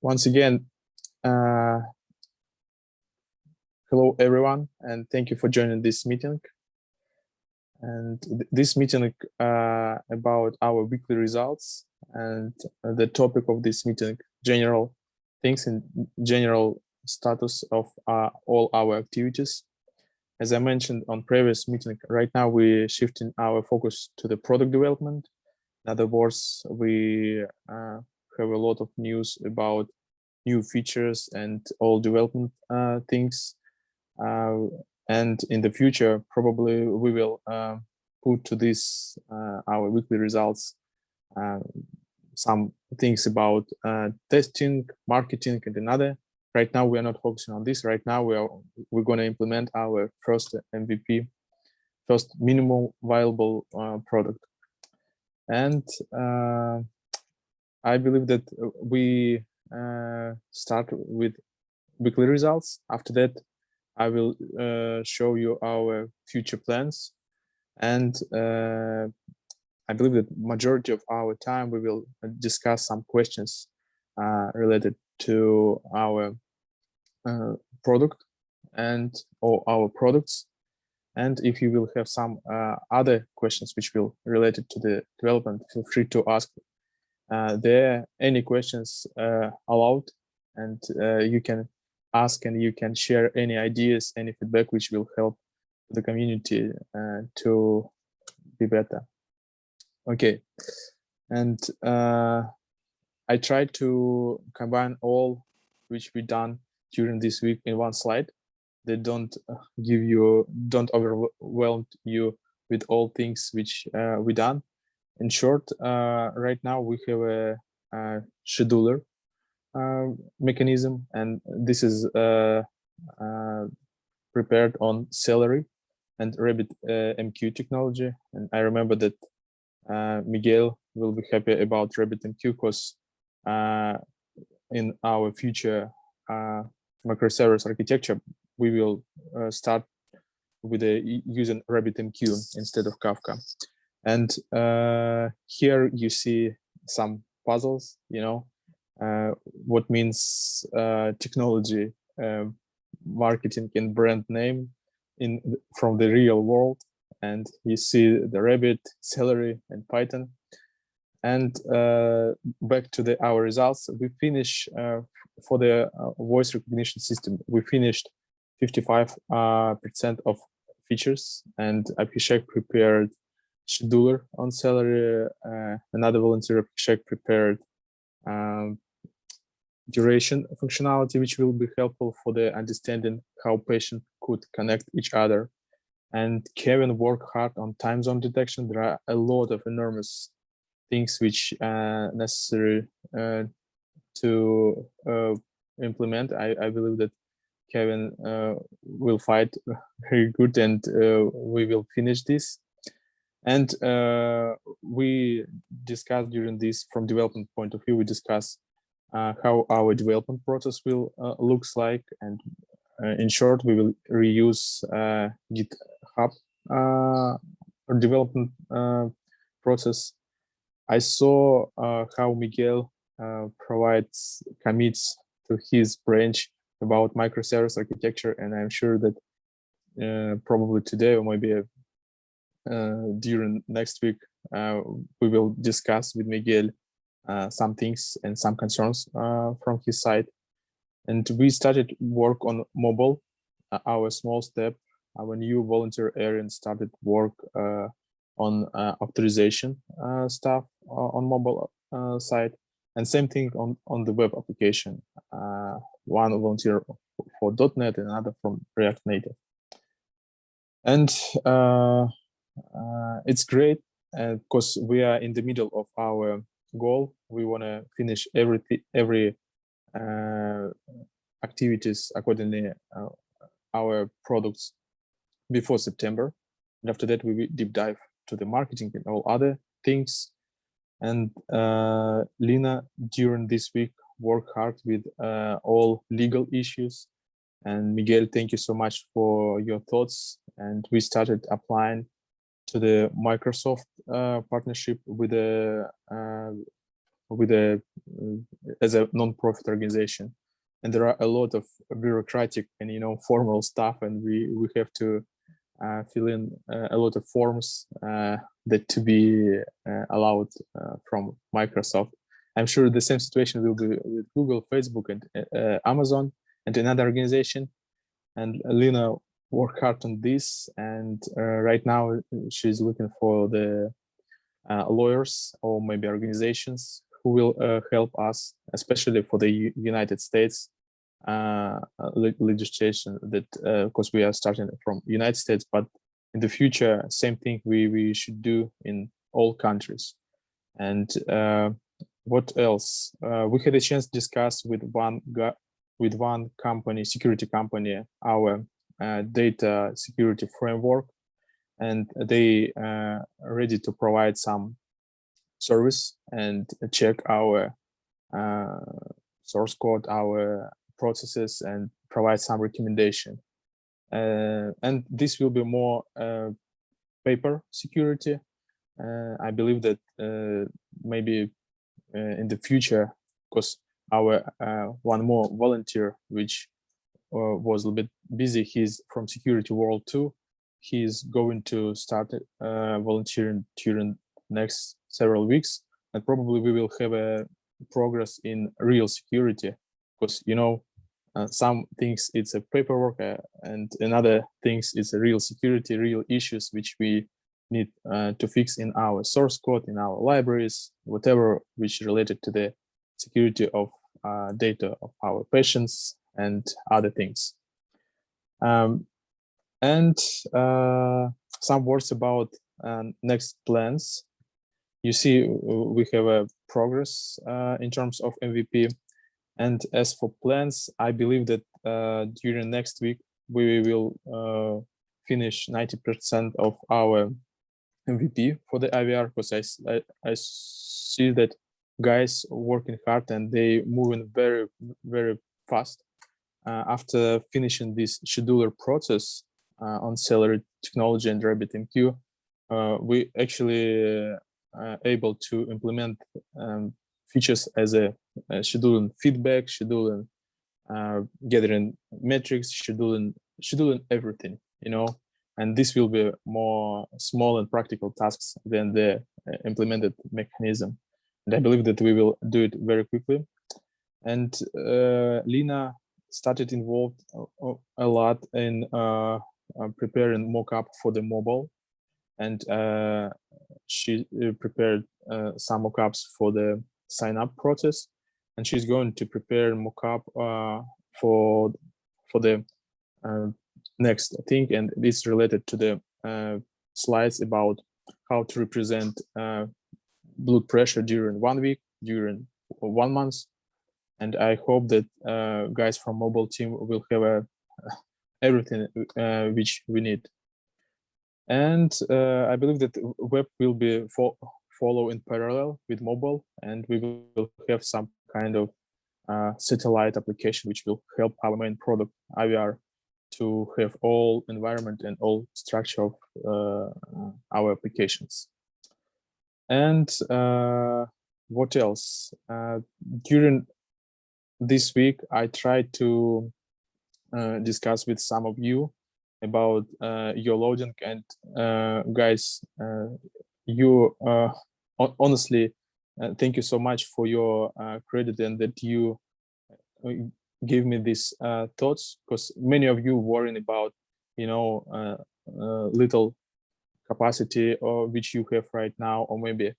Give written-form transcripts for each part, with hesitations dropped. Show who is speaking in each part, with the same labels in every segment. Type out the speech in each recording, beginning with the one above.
Speaker 1: Once again, hello everyone, and thank you for joining this meeting. And this meeting about our weekly results, and the topic of this meeting, general things and general status of all our activities. As I mentioned on previous meeting, right now we're shifting our focus to the product development. In other words, we have a lot of news about new features and all development things. And in the future, probably we will put to this our weekly results some things about testing, marketing, and another. Right now, we are not focusing on this. Right now, we're going to implement our first MVP, first minimum viable product. And I believe that we start with weekly results. After that, I will show you our future plans. And I believe that majority of our time we will discuss some questions related to our product and or our products. And if you will have some other questions which will related to the development, feel free to ask there. Any questions allowed, and you can ask and you can share any ideas, any feedback which will help the community to be better. Okay, and I tried to combine all which we done during this week in one slide. They don't don't overwhelm you with all things which we done. In short, right now we have a scheduler mechanism, and this is prepared on Celery and RabbitMQ technology. And I remember that Miguel will be happy about RabbitMQ because in our future microservice architecture, we will start with using RabbitMQ instead of Kafka. And here you see some puzzles, what means technology, marketing and brand name from the real world. And you see the Rabbit, Celery, and Python. And back to our results, we finish for the voice recognition system. We finished 55% of features, and Abhishek prepared scheduler on Celery. Another volunteer, Abhishek, prepared duration functionality, which will be helpful for the understanding how patients could connect each other. And Kevin worked hard on time zone detection. There are a lot of enormous things which are necessary to implement. I believe that Kevin will fight very good, and we will finish this. And we discussed during this, from development point of view, we discussed how our development process will looks like. And in short, we will reuse GitHub development process. I saw how Miguel provides commits to his branch about microservice architecture, and I'm sure that probably today or maybe during next week we will discuss with Miguel some things and some concerns from his side. And we started work on mobile, our small step. Our new volunteer Aaron started work on authorization stuff on mobile side, and same thing on the web application. One volunteer for .NET and another from React Native. And it's great because we are in the middle of our goal. We want to finish every activities accordingly our products before September. And after that, we will deep dive to the marketing and all other things. And Lina, during this week, worked hard with all legal issues. And Miguel, thank you so much for your thoughts. And we started applying to the Microsoft partnership with the as a non-profit organization, and there are a lot of bureaucratic and formal stuff, and we have to fill in a lot of forms that to be allowed from Microsoft. I'm sure the same situation will be with Google, Facebook, and Amazon, and another organization. And Lina worked hard on this, and right now she's looking for the lawyers or maybe organizations who will help us, especially for the United States legislation, that because we are starting from United States, but in the future, same thing we should do in all countries. And what else? We had a chance to discuss with one company, security company, our data security framework, and they are ready to provide some service and check our source code, our processes, and provide some recommendation. And this will be more paper security. I believe that maybe in the future, because our one more volunteer, which was a little bit busy, he's from security world too. He's going to start volunteering during next several weeks, and probably we will have a progress in real security, because some things it's a paperwork and another things is a real security, real issues which we need to fix in our source code, in our libraries, whatever which related to the security of data of our patients and other things. And some words about next plans. You see, we have a progress in terms of MVP. And as for plans, I believe that during next week, we will finish 90% of our MVP for the IVR, because I see that guys working hard and they moving very, very fast. After finishing this scheduler process on Celery technology and RabbitMQ, we actually able to implement features as a scheduling feedback, scheduling gathering metrics, scheduling everything, and this will be more small and practical tasks than the implemented mechanism. And I believe that we will do it very quickly. And Lina started involved a lot in preparing mockup for the mobile, and she prepared some mockups for the sign up process, and she's going to prepare mockup for the next thing, and this related to the slides about how to represent blood pressure during 1 week, during 1 month. And I hope that guys from mobile team will have everything which we need. And I believe that web will be follow in parallel with mobile, and we will have some kind of satellite application which will help our main product IVR to have all environment and all structure of our applications. And what else? During this week, I tried to discuss with some of you about your loading, and guys, you honestly, thank you so much for your credit, and that you give me these thoughts, because many of you worrying about little capacity or which you have right now, or maybe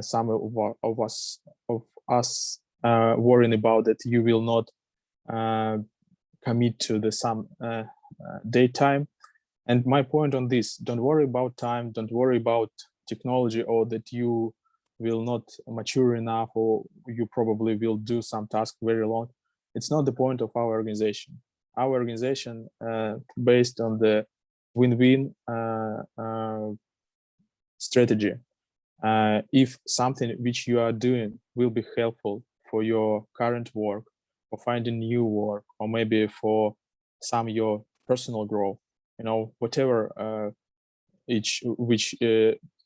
Speaker 1: some of us worrying about that you will not commit to the some daytime. And my point on this: don't worry about time, don't worry about technology, or that you will not mature enough, or you probably will do some task very long. It's not the point of our organization. Our organization based on the win-win strategy. If something which you are doing will be helpful for your current work, for finding new work, or maybe for some your personal growth, whatever which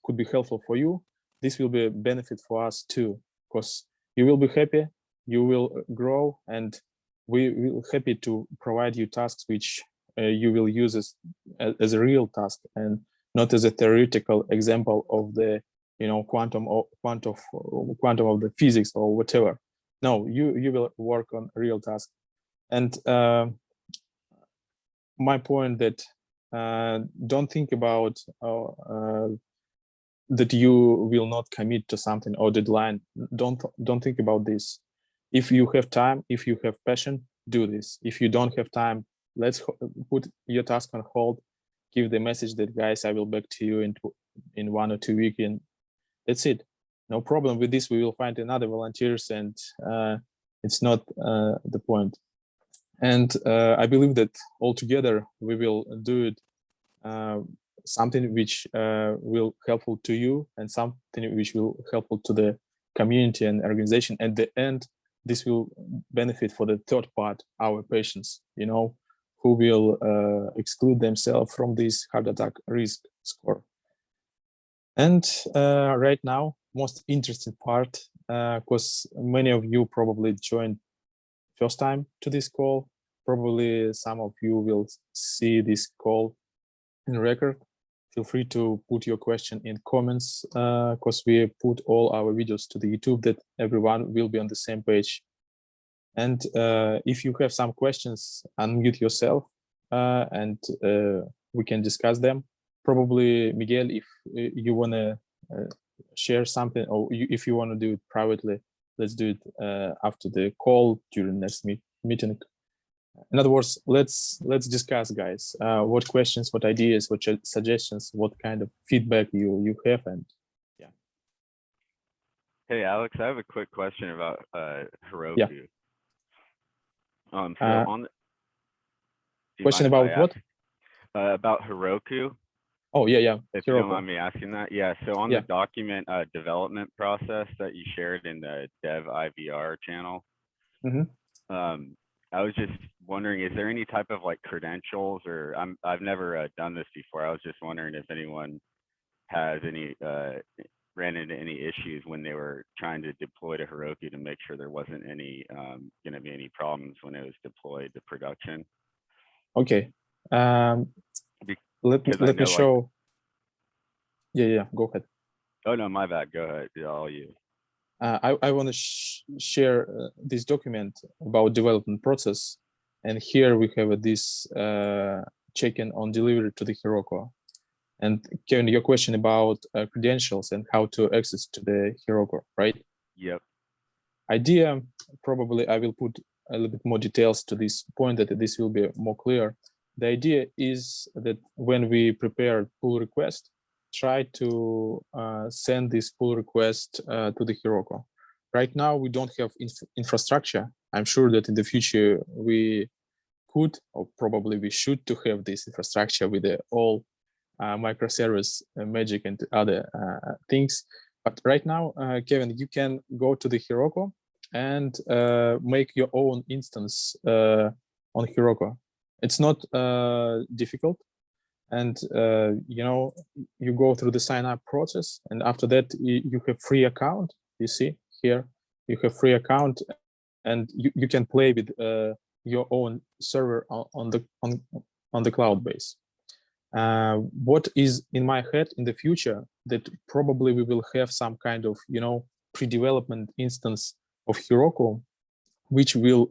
Speaker 1: could be helpful for you, this will be a benefit for us too, because You will be happy, you will grow, and we will happy to provide you tasks which you will use as a real task and not as a theoretical example of the quantum of the physics or whatever. No, you will work on real task. And my point that don't think about that you will not commit to something or deadline. Don't think about this. If you have time, if you have passion, do this. If you don't have time, let's put your task on hold. Give the message that, guys, I will back to you in 1 or 2 weeks, and that's it. No problem with this. We will find another volunteers, and it's not the point. And I believe that altogether we will do it something which will helpful to you and something which will helpful to the community and organization. At the end, this will benefit for the third part, our patients, who will exclude themselves from this heart attack risk score. And right now, most interesting part, because many of you probably joined first time to this call. Probably some of you will see this call in record. Feel free to put your question in comments, because we put all our videos to the YouTube that everyone will be on the same page. And if you have some questions, unmute yourself and we can discuss them. Probably, Miguel, if you want to share something, or if you want to do it privately, let's do it after the call during next meeting. In other words, let's discuss, guys. What questions, what ideas, what suggestions, what kind of feedback you have, and yeah.
Speaker 2: Hey, Alex, I have a quick question about Heroku.
Speaker 1: Yeah.
Speaker 2: So on the,
Speaker 1: question about what?
Speaker 2: About Heroku.
Speaker 1: Oh, yeah.
Speaker 2: If you don't mind me asking that. Yeah, so on the document development process that you shared in the Dev IVR channel, I was just wondering, is there any type of like credentials, or I've never done this before. I was just wondering if anyone has any ran into any issues when they were trying to deploy to Heroku to make sure there wasn't any going to be any problems when it was deployed to production.
Speaker 1: Okay. Let me show. Like... Yeah. Go ahead.
Speaker 2: Oh no, my bad. Go ahead. All you.
Speaker 1: I want to share this document about development process, and here we have this check-in on delivery to the Heroku. And Kevin, your question about credentials and how to access to the Heroku, right?
Speaker 2: Yep.
Speaker 1: Idea, probably I will put a little bit more details to this point that this will be more clear. The idea is that when we prepare pull request, try to send this pull request to the Heroku. Right now, we don't have infrastructure. I'm sure that in the future we could, or probably we should, to have this infrastructure with all microservice magic and other things. But right now, Kevin, you can go to the Heroku and make your own instance on Heroku. It's not difficult. And you go through the sign up process, and after that you have free account. You see here you have free account, and you can play with your own server on the cloud base. What is in my head in the future, that probably we will have some kind of pre-development instance of Heroku, which will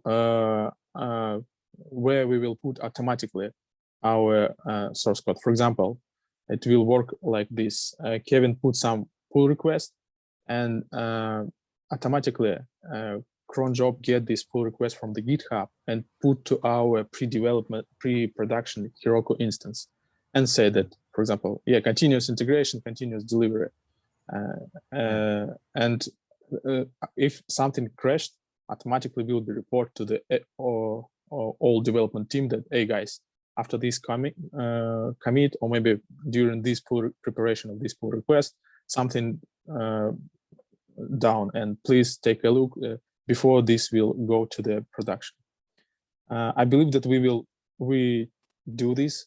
Speaker 1: where we will put automatically our source code. For example, it will work like this. Kevin put some pull request, and automatically cron job get this pull request from the GitHub and put to our pre-production Heroku instance, and say that, for example, continuous integration, continuous delivery. And if something crashed, automatically will be reported to the all development team that, hey guys, after this commit, or maybe during this preparation of this pull request, something down, and please take a look before this will go to the production. I believe that we do this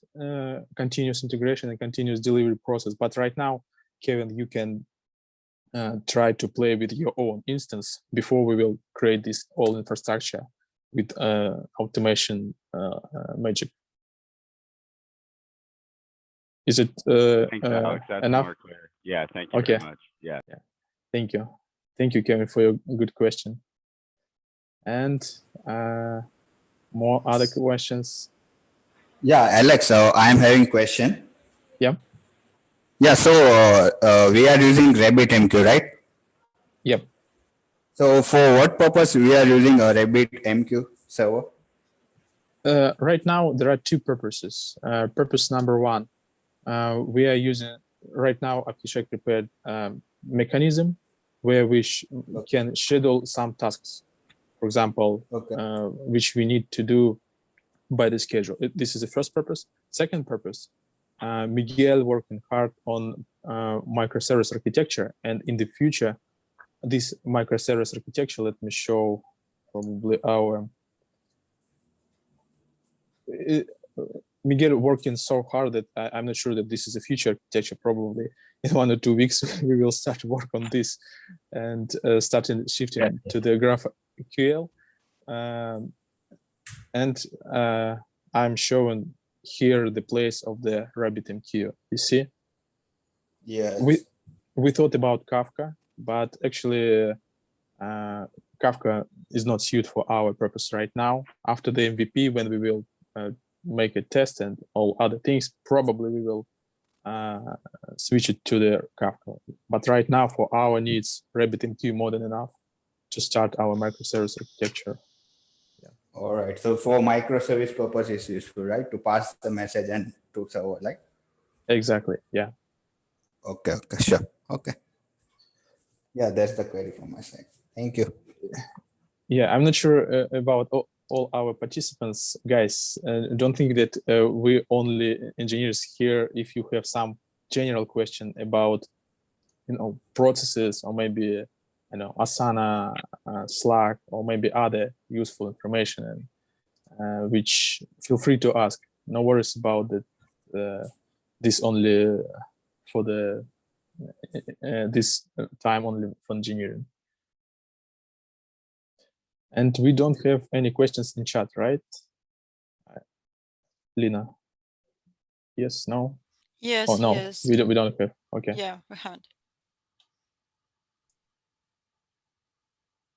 Speaker 1: continuous integration and continuous delivery process. But right now, Kevin, you can try to play with your own instance before we will create this whole infrastructure with automation magic. Is it
Speaker 2: Thanks, Alex. That's
Speaker 1: enough?
Speaker 2: more clear. Yeah, thank you
Speaker 1: Okay.
Speaker 2: very much. Yeah.
Speaker 1: Thank you. Thank you, Kevin, for your good question. And more other questions?
Speaker 3: Yeah, Alex, I am having question.
Speaker 1: Yeah.
Speaker 3: Yeah, so we are using RabbitMQ, right?
Speaker 1: Yep.
Speaker 3: So for what purpose we are using a RabbitMQ server?
Speaker 1: Right now, there are two purposes. Purpose number one, we are using right now Architect prepared mechanism where we can schedule some tasks, for example, which we need to do by the schedule. This is the first purpose. Second purpose, Miguel working hard on microservice architecture, and in the future, this microservice architecture, let me show probably our Miguel working so hard that I'm not sure that this is a future architecture. Probably in 1 or 2 weeks we will start to work on this and starting shifting to the GraphQL. And I'm showing here the place of the RabbitMQ. You see?
Speaker 3: Yeah.
Speaker 1: We thought about Kafka, but actually Kafka is not suited for our purpose right now. After the MVP, when we will make a test and all other things, probably we will switch it to the Kafka. But right now, for our needs, RabbitMQ more than enough to start our microservice architecture. Yeah.
Speaker 3: All right. So for microservice purpose, it's useful, right? To pass the message and to server, like?
Speaker 1: Exactly. Yeah.
Speaker 3: Okay. Okay. Sure. Okay. Yeah, that's the query from my side. Thank you.
Speaker 1: Yeah, I'm not sure about all our participants, guys. Don't think that we only engineers here. If you have some general question about, processes, or maybe, Asana, Slack, or maybe other useful information, which feel free to ask. No worries about that. This only for the this time only for engineering. And we don't have any questions in chat, right? Lina? Yes, no?
Speaker 4: Yes,
Speaker 1: Oh, no,
Speaker 4: yes.
Speaker 1: we don't have. Okay.
Speaker 4: Yeah, we had.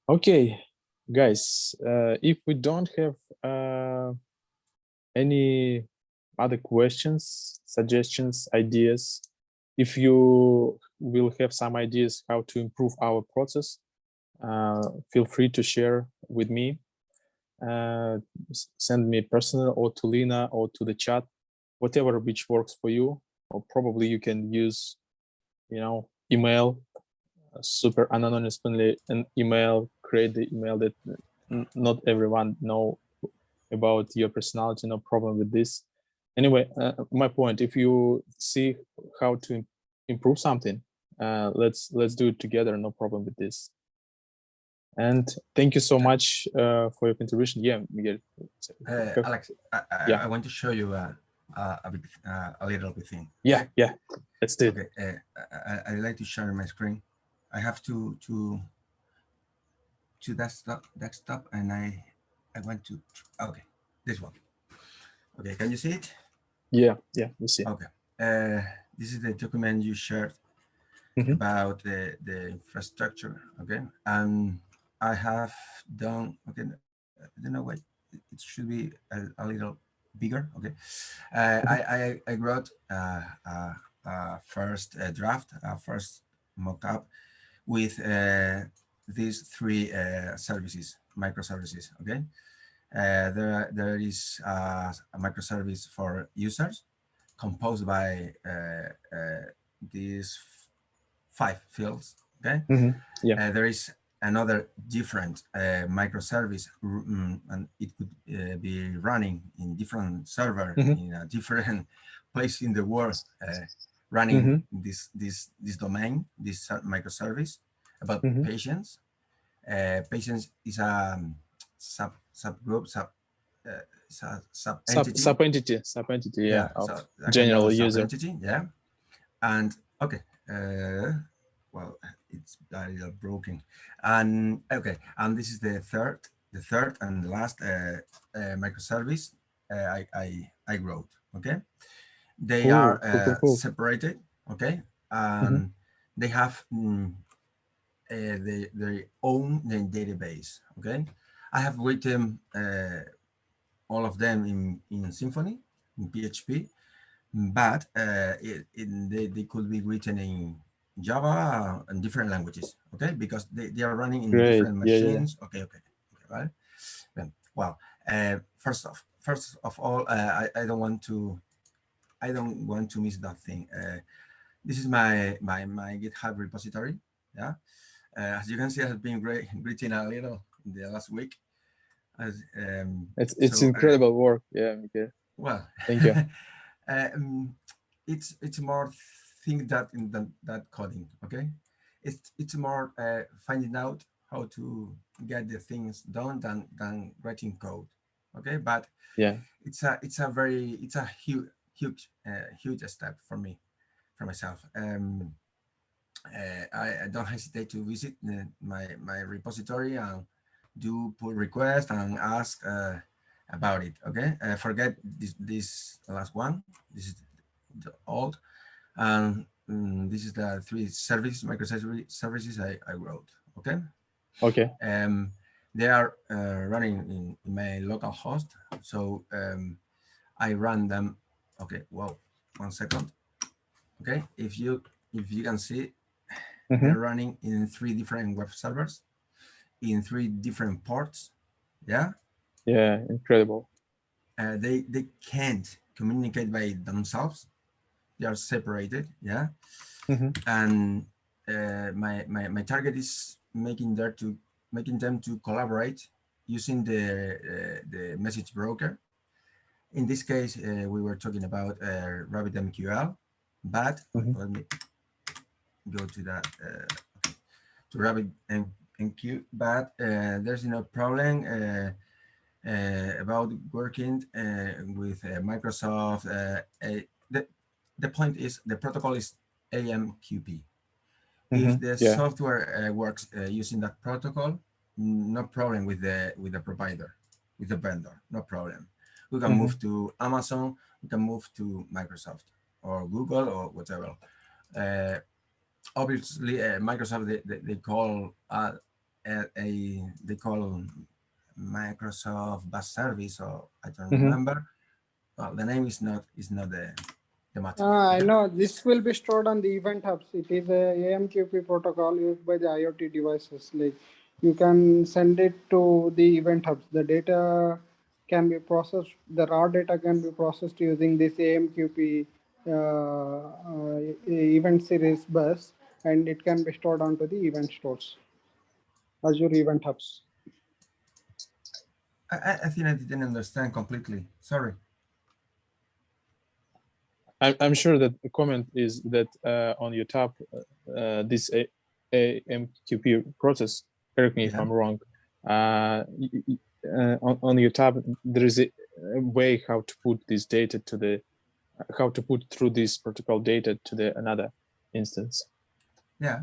Speaker 1: Okay, guys, if we don't have any other questions, suggestions, ideas, if you will have some ideas how to improve our process, feel free to share with me. Send me personal or to Lina or to the chat, whatever which works for you. Or probably you can use, email, super anonymously an email, create the email that not everyone know about your personality. No problem with this. Anyway, my point, if you see how to improve something, let's do it together. No problem with this. And thank you so much for your contribution. Yeah, Miguel.
Speaker 5: Alex, I want to show you a little bit thing.
Speaker 1: Yeah, let's do it.
Speaker 5: Okay, I'd like to share my screen. I have to desktop, and I want to. Okay, this one. Okay, can you see it?
Speaker 1: Yeah, we see.
Speaker 5: Okay, this is the document you shared about the infrastructure. Okay, and I have done. Okay, I don't know why it should be a little bigger. Okay, I wrote first draft, first mock-up with these three services, microservices. Okay, there is a microservice for users composed by these 5 fields. Okay,
Speaker 1: yeah.
Speaker 5: There is another different microservice, and it could be running in different server in a different place in the world, running this domain, this microservice about patients. Patients is a subgroup,
Speaker 1: sub entity, yeah, of
Speaker 5: so
Speaker 1: general user.
Speaker 5: entity, yeah. And okay, well, it's a little broken. And okay, and this is the third and the last microservice I wrote. Okay, they are
Speaker 1: Cool.
Speaker 5: separated. Okay,
Speaker 1: Mm-hmm.
Speaker 5: and they have their own database. Okay, I have written all of them in Symfony, in PHP, but they could be written in Java and different languages. Okay, because they are running in
Speaker 1: Great.
Speaker 5: different
Speaker 1: Yeah.
Speaker 5: machines. Okay, right. Well, first of all, I don't want to miss that thing. This is my GitHub repository. Yeah, as you can see, it has been written a little in the last week. As
Speaker 1: It's incredible work. Yeah, Miguel.
Speaker 5: well,
Speaker 1: Thank you.
Speaker 5: um, it's more thing that in that coding. Okay, it's more finding out how to get the things done than writing code. Okay, but
Speaker 1: Yeah.
Speaker 5: it's a huge step for me, for myself. I don't hesitate to visit my repository and do pull request and ask about it. Okay, forget this last one. This is the old, and this is the three microservices I wrote. Okay,
Speaker 1: Okay.
Speaker 5: they are running in my local host, so I run them. Okay, well, 1 second. Okay, if you can see,
Speaker 1: Mm-hmm.
Speaker 5: they're running in 3 different web servers in 3 different ports. Yeah,
Speaker 1: Yeah. Incredible.
Speaker 5: they can't communicate by themselves. They are separated. Yeah,
Speaker 1: Mm-hmm.
Speaker 5: and my target is making them to collaborate using the message broker. In this case, we were talking about RabbitMQL, but
Speaker 1: Mm-hmm.
Speaker 5: let me go to that to RabbitMQ. But there's no problem about working with Microsoft. The point is the protocol is AMQP. If
Speaker 1: Mm-hmm.
Speaker 5: the
Speaker 1: Yeah.
Speaker 5: software works using that protocol, no problem with the provider, with the vendor, no problem. We can
Speaker 1: Mm-hmm.
Speaker 5: move to Amazon, we can move to Microsoft or Google or whatever. Uh, Obviously, Microsoft they call they call Microsoft Bus Service, or I don't
Speaker 1: Mm-hmm.
Speaker 5: remember. Well, the name is not the matter.
Speaker 4: I
Speaker 5: Okay?
Speaker 4: know this will be stored on the event hubs. It is a AMQP protocol used by the IoT devices. Like you can send it to the event hubs. The data can be processed. The raw data can be processed using this AMQP event series bus, and it can be stored onto the event stores, Azure event hubs.
Speaker 5: I think I didn't understand completely. Sorry.
Speaker 1: I'm sure that the comment is that on your tab, this AMQP process, correct me if
Speaker 5: Yeah.
Speaker 1: I'm wrong, on your tab, there is a way how to put this data to the, how to put through this protocol data to the another instance.
Speaker 5: Yeah.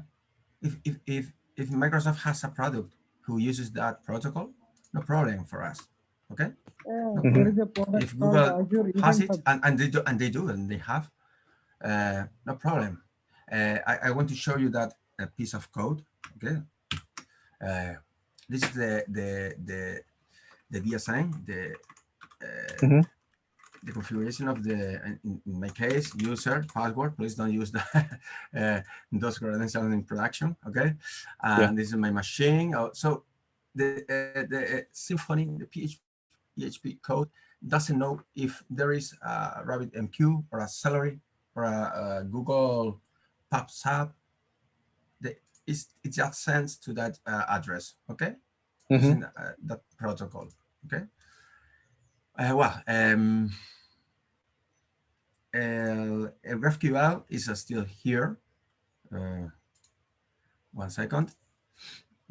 Speaker 5: If Microsoft has a product who uses that protocol, no problem for us. Okay. No
Speaker 1: Mhm.
Speaker 4: There is
Speaker 5: problem.
Speaker 4: a product
Speaker 5: If
Speaker 4: called
Speaker 5: Google
Speaker 4: Azure
Speaker 5: has
Speaker 4: Event
Speaker 5: it,
Speaker 4: Hub.
Speaker 5: and they do, and they have, no problem. I want to show you that piece of code. Okay. This is the DSign,
Speaker 1: Mhm.
Speaker 5: the configuration of the, in my case, user password. Please don't use those credentials in production. Okay.
Speaker 1: Yeah.
Speaker 5: And this is my machine. So the Symfony, the PHP code doesn't know if there is a RabbitMQ or a Celery or a Google Pops Up. It just sends to that address. Okay.
Speaker 1: Mhm.
Speaker 5: Using that protocol. Okay. GraphQL is still here. 1 second.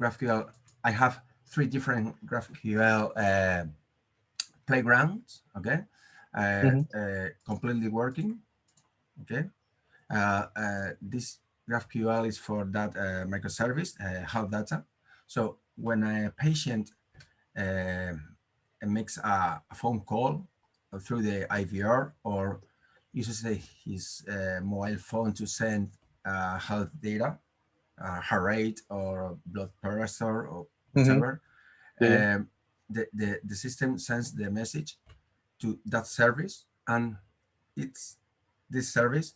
Speaker 5: GraphQL, I have 3 different GraphQL playgrounds, okay?
Speaker 1: Mhm.
Speaker 5: Completely working, okay? This GraphQL is for that microservice, health data. So when a patient makes a phone call through the IVR or uses his mobile phone to send health data, heart rate or blood pressure or whatever, the system sends the message to that service, and it's this service,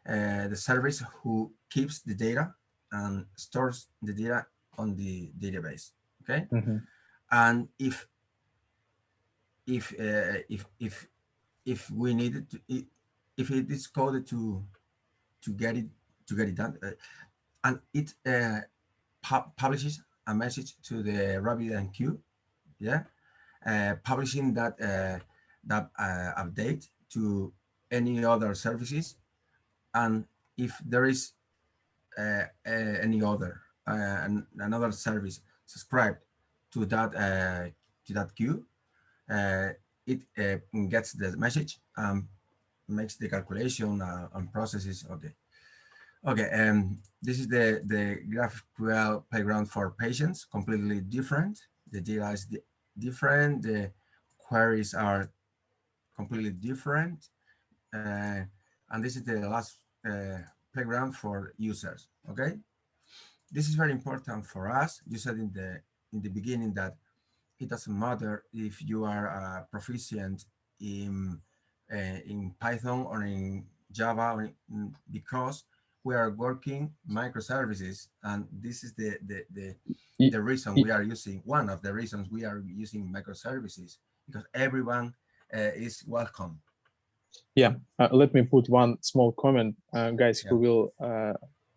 Speaker 5: the service who keeps the data and stores the data on the database. Okay, and if we needed to, if it is coded to get it done, and it publishes a message to the RabbitMQ, yeah, publishing that update to any other services, and if there is any other another service subscribed to that queue, it gets the message and makes the calculation and processes. Okay, this is the GraphQL playground for patients, completely different. The data is different, the queries are completely different, and this is the last playground for users. Okay, this is very important for us. You said in the beginning that it doesn't matter if you are proficient in Python or in Java, because we are working microservices, and this is the reason we are using, one of the reasons we are using microservices, because everyone is welcome.
Speaker 1: Yeah, let me put one small comment, guys, who will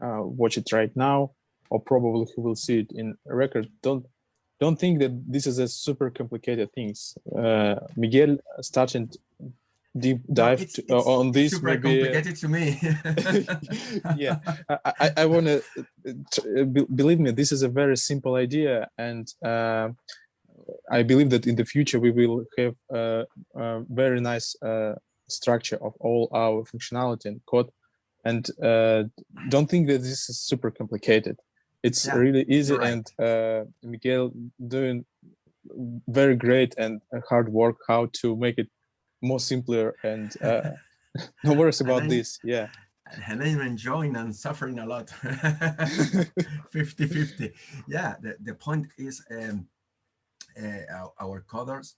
Speaker 1: watch it right now, or probably who will see it in record. Don't think that this is a super complicated things. Miguel started deep dive on this.
Speaker 5: Super
Speaker 1: maybe
Speaker 5: complicated to me.
Speaker 1: Yeah, I want to believe me. This is a very simple idea, and I believe that in the future we will have a very nice structure of all our functionality and code. And don't think that this is super complicated. It's really easy, right. And Miguel doing very great and hard work how to make it more simpler, and no worries about this. Yeah,
Speaker 5: and I'm enjoying and suffering a lot. 50-50. Yeah, the point is our coders,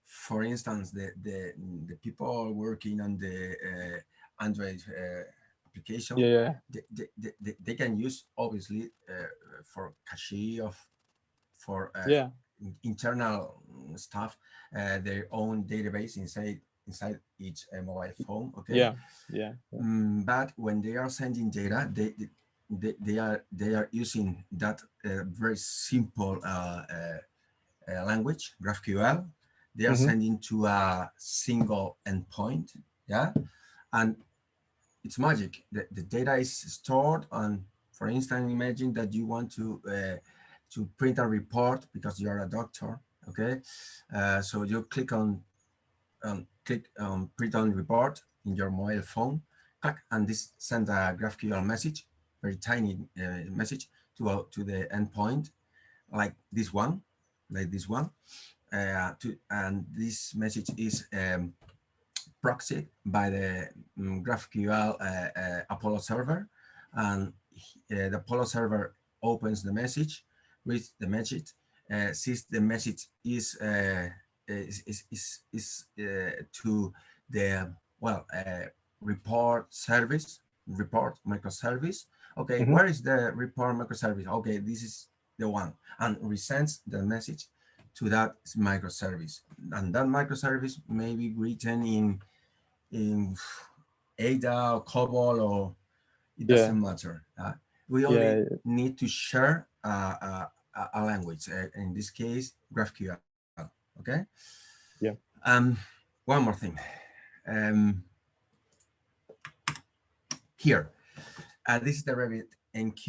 Speaker 5: for instance, the people working on the Android application, they can use, obviously, for cache for internal stuff, their own database inside each mobile phone. Okay. But when they are sending data, they are using that very simple language, GraphQL. They are sending to a single endpoint. Yeah, and it's magic. The data is stored on, for instance, imagine that you want to print a report because you are a doctor. Okay, so you click on print on report in your mobile phone, click, and this sends a GraphQL message, very tiny message to the endpoint, like this one, and this message is proxied by the GraphQL Apollo server, and the Apollo server opens the message, reads the message, sees the message is to the report microservice. Okay, where is the report microservice? Okay, this is the one, and resends the message to that microservice, and that microservice may be written in Ada or COBOL, or it doesn't matter. We only need to share a language, in this case GraphQL. Okay.
Speaker 1: Yeah.
Speaker 5: One more thing. Here, this is the RabbitMQ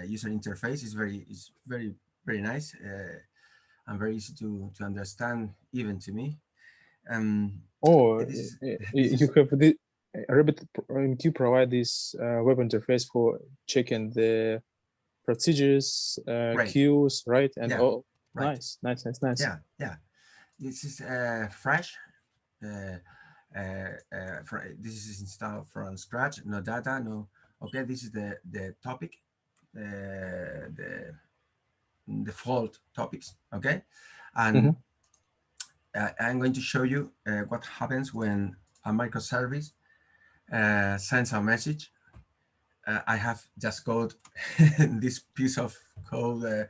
Speaker 5: user interface. It's very nice and very easy to understand, even to me.
Speaker 1: You have RabbitMQ provide this web interface for checking the procedures,
Speaker 5: Right.
Speaker 1: queues, right? And
Speaker 5: Yeah,
Speaker 1: oh,
Speaker 5: right.
Speaker 1: nice.
Speaker 5: Yeah, yeah. This is fresh. This is installed from scratch. No data. No. Okay. This is the topic. The default topics. Okay, and I'm going to show you what happens when a microservice sends a message. I have just code this piece of code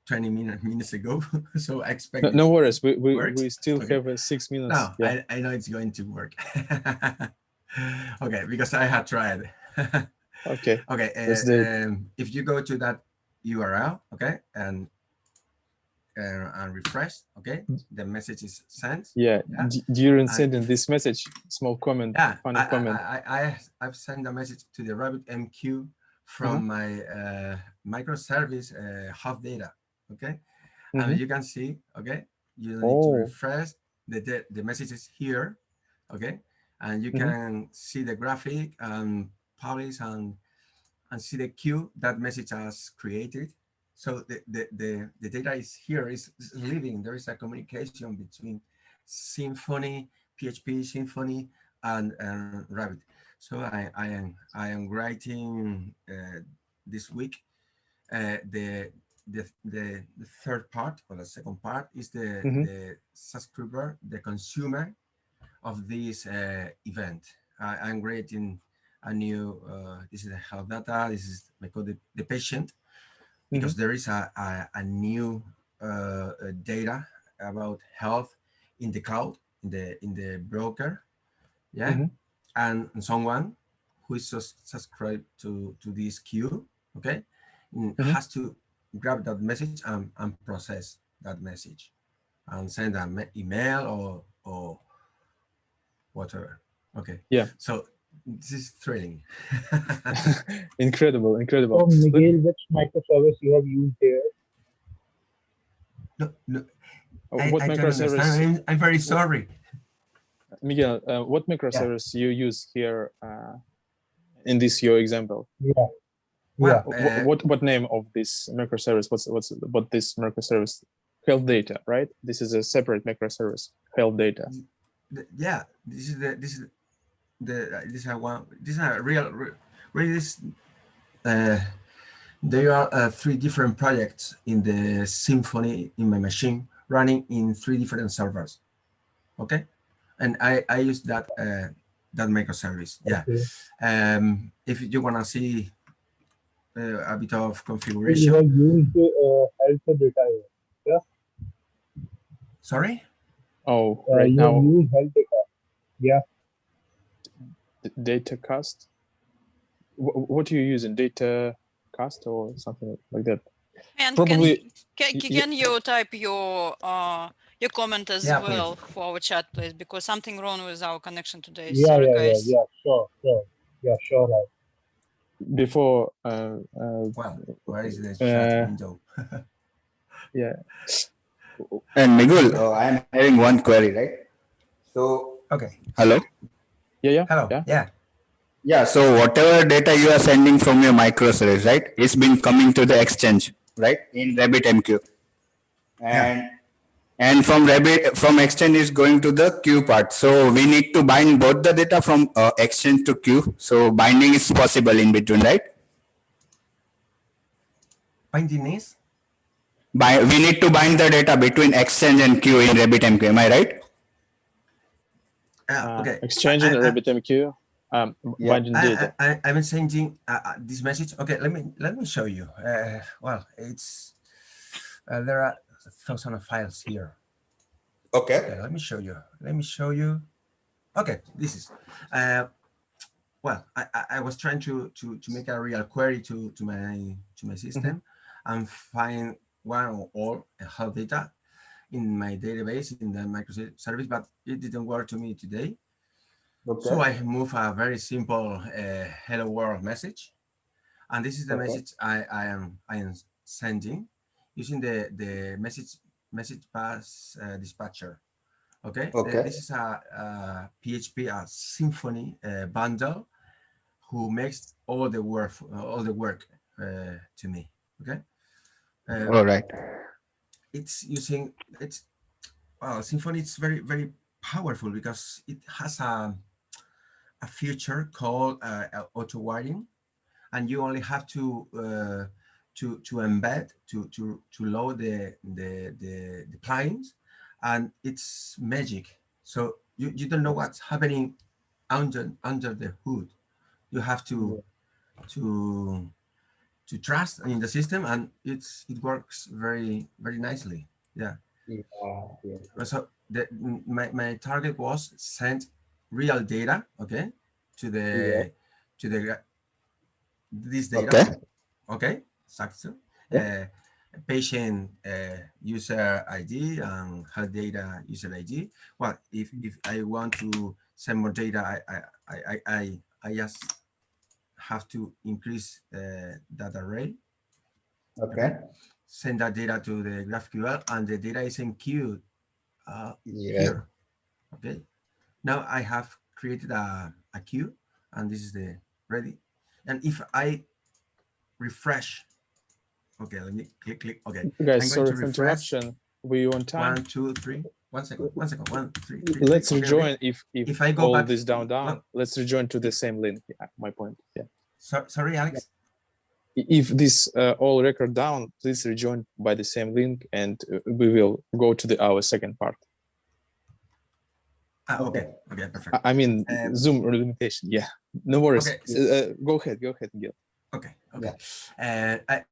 Speaker 5: 20 minutes ago, so I expect
Speaker 1: no worries.
Speaker 5: it
Speaker 1: We
Speaker 5: works.
Speaker 1: still
Speaker 5: Okay.
Speaker 1: have 6 minutes.
Speaker 5: No,
Speaker 1: Yeah.
Speaker 5: I know it's going to work. Okay, because I had tried.
Speaker 1: Okay.
Speaker 5: Okay, if you go to that URL, okay, and refresh, okay, the message is sent.
Speaker 1: Yeah,
Speaker 5: Yeah.
Speaker 1: during
Speaker 5: And
Speaker 1: sending
Speaker 5: if-
Speaker 1: this message, small comment,
Speaker 5: Yeah,
Speaker 1: funny comment.
Speaker 5: I've sent a message to the RabbitMQ from my microservice hub data. Okay, and you can see, okay, you need to refresh the messages here, okay, and you can see the graphic and publish and see the queue that message has created. So the data is here, is living. There is a communication between Symfony, PHP, Symfony, and Rabbit. So I am writing this week the third part, or the second part, is the subscriber, the consumer of this event. I'm creating a new, this is the health data, this is I call the patient, because there is a new data about health in the cloud, in the broker, yeah, and someone who is subscribed to this queue, okay, has to grab that message and process that message and send an email or whatever. Okay.
Speaker 1: Yeah.
Speaker 5: So this is thrilling.
Speaker 1: Incredible.
Speaker 6: So Miguel, which microservice you have used here?
Speaker 5: No,
Speaker 1: What
Speaker 5: I don't
Speaker 1: microservice?
Speaker 5: understand. I'm very sorry.
Speaker 1: Miguel, what microservice you use here in this your example?
Speaker 6: Yeah.
Speaker 5: Well,
Speaker 1: What name of this microservice? What this microservice? Health data, right? This is a separate microservice. Health data.
Speaker 5: Yeah, this is a real this. There are 3 different projects in the Symfony in my machine running in 3 different servers. Okay, and I use that that microservice. Yeah.
Speaker 6: Okay.
Speaker 5: If you wanna see a bit of
Speaker 6: So
Speaker 5: configuration.
Speaker 6: you have used health data here. Yeah.
Speaker 5: Sorry.
Speaker 1: Oh, right
Speaker 6: you
Speaker 1: now.
Speaker 6: have used health data. Yeah.
Speaker 1: Data cast. What do you use in data cast or something like that?
Speaker 7: And
Speaker 1: Probably.
Speaker 7: can you type your comment as well for our chat, please? Because something wrong with our connection today.
Speaker 6: Yeah,
Speaker 7: Sorry,
Speaker 6: yeah,
Speaker 7: guys.
Speaker 6: yeah, sure. Yeah, sure. Right.
Speaker 1: Before.
Speaker 5: Well, where is the chat window?
Speaker 1: Yeah.
Speaker 3: And Miguel, I'm having one query, right? So,
Speaker 5: okay.
Speaker 3: Hello?
Speaker 1: Yeah.
Speaker 5: Hello. Yeah.
Speaker 3: Yeah, so whatever data you are sending from your microservice, right? It's been coming to the exchange, right? In RabbitMQ. And from exchange is going to the queue part. So we need to bind both the data from exchange to queue. So binding is possible in between, right?
Speaker 5: Binding is?
Speaker 3: We need to bind the data between exchange and queue in RabbitMQ. Am I right?
Speaker 5: Okay.
Speaker 1: Exchange in RabbitMQ. Binding data.
Speaker 5: I'm sending this message. Okay, let me show you. Well, it's there are 1,000 of files here. Okay, let me show you. Okay, this is well, I was trying to make a real query to my system and find one or all health data in my database in the microservice, but it didn't work to me today. So I move a very simple hello world message, and this is the message I am sending using the message pass dispatcher. Okay.
Speaker 3: Okay.
Speaker 5: This is a PHP Symfony bundle who makes all the work to me. Okay.
Speaker 3: All right.
Speaker 5: It's using Symfony. It's very powerful because it has a feature called auto wiring, and you only have to embed to load the plugins, and it's magic. So you don't know what's happening under the hood. You have to trust in the system, and it works very nicely. Yeah. So my target was send real data, okay, to the this data, okay, success, patient user ID and health data user ID. Well, if I want to send more data, I just have to increase that array. Okay. Send that data to the GraphQL, and the data is enqueued here. Okay. Now I have created a queue, and this is the ready. And if I refresh, okay, let me click. Okay,
Speaker 1: Guys,
Speaker 5: I'm going
Speaker 1: sorry
Speaker 5: to
Speaker 1: for
Speaker 5: refresh.
Speaker 1: interruption. Were you on time?
Speaker 5: 1, 2, 3. 1 second. 1 second. 1, 3.
Speaker 1: Let's
Speaker 5: okay,
Speaker 1: rejoin
Speaker 5: okay.
Speaker 1: if
Speaker 5: I go
Speaker 1: all
Speaker 5: back
Speaker 1: this down.
Speaker 5: well,
Speaker 1: Let's rejoin to the same link. Yeah, my point. Yeah.
Speaker 5: sorry, Alex.
Speaker 1: If this all record down, please rejoin by the same link, and we will go to our second part.
Speaker 5: Okay, perfect.
Speaker 1: I mean, Zoom limitation. Yeah, no worries.
Speaker 5: Okay.
Speaker 1: Go ahead, Gil.
Speaker 5: Okay.